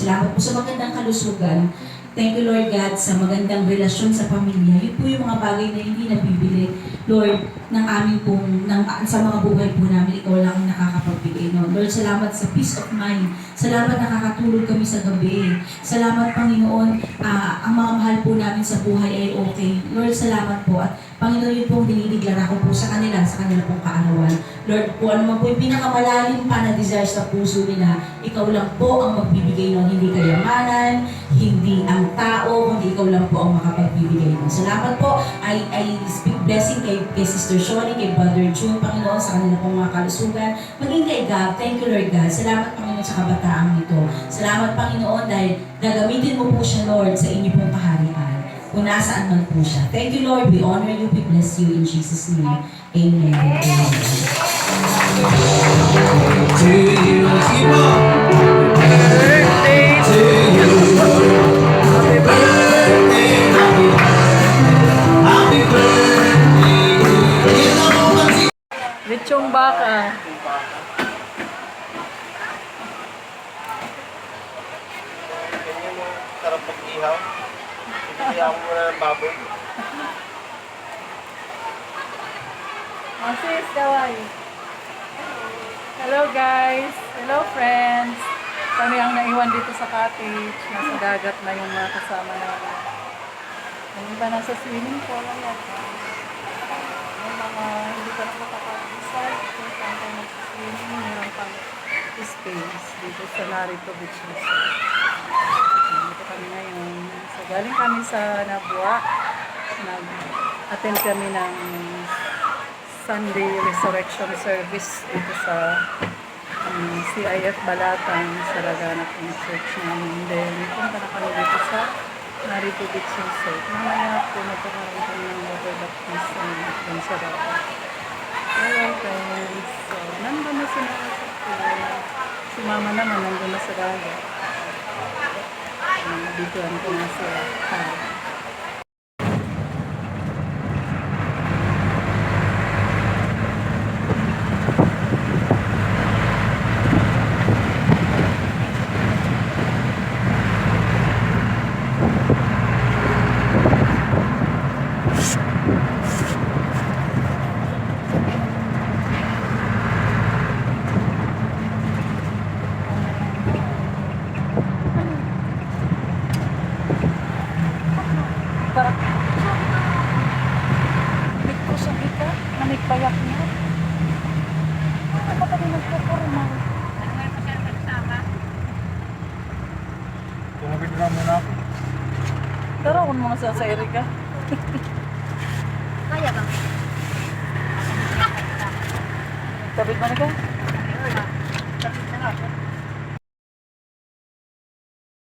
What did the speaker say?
Salamat po sa magandang kalusugan. Thank you, Lord God, sa magandang relasyon sa pamilya. Yun po yung mga bagay na hindi nabibili, Lord, ng amin pong, sa mga buhay po namin, ikaw lang ang nakakapagbigay. No? Lord, salamat sa peace of mind. Salamat nakakatulog kami sa gabi. Salamat, Panginoon, ang mga mahal po namin sa buhay ay okay. Lord, salamat po. At Panginoon, yun pong dinideklara ko po sa kanila pong kaarawan. Lord, kung ano man po yung pinakamalalim pa na desire sa puso nila, ikaw lang po ang magbibigay ng hindi kayamanan, hindi ang tao, kundi ikaw lang po ang makapagbibigay nun. Salamat po. I speak blessing kay Sister Shoni, kay Brother June, Panginoon, sa kanila pong mga kalusugan. Maging kay God. Thank you, Lord God. Salamat, Panginoon, sa kabataang ito. Salamat, Panginoon, dahil gagamitin mo po siya, Lord, sa inyo pong kaharian. Kung nasaan man po siya. Thank you, Lord. We honor you. We bless you in Jesus' name. Amen. Amen. To you, keep on. Birthday to you. Happy birthday, happy birthday. Kita mo kasi. Lechong baka. Ganyan mo, sarap pag-ihaw. Ihaw mo na ng baboy. Sis, kawai. Hello guys. Hello friends. Kami ang naiwan dito sa cottage. Nasa dagat na yung mga kasama namin. Yung iba nasa swimming pool. Yung mga hindi pa nakakapag-decide kung saan tayo mag-swimming. Meron pang space dito sa Narito Beach Resort. Dito kami ngayon. So, galing kami sa Nabua. Nag-attend kami ng Sunday Resurrection Service dito sa CIF Balatang, sa Laganap ng church namin. Then, punta na kami dito sa Narito Beach Resort. Mamaya po magkakaroon kami ng water baptism dun sa dapat. Hello friends. So, nandun na si Mama sa pool. Si Mama naman nandun na sa dagat. Bituan ko na sila. Payak niya. Ano ba tayo nagpuporma? Ano nga pa siya nagsama? Tumabit na muna ako. Tara, kung mga sa Erika. Kaya ba? Tapit ba na ka? Tapit na nga.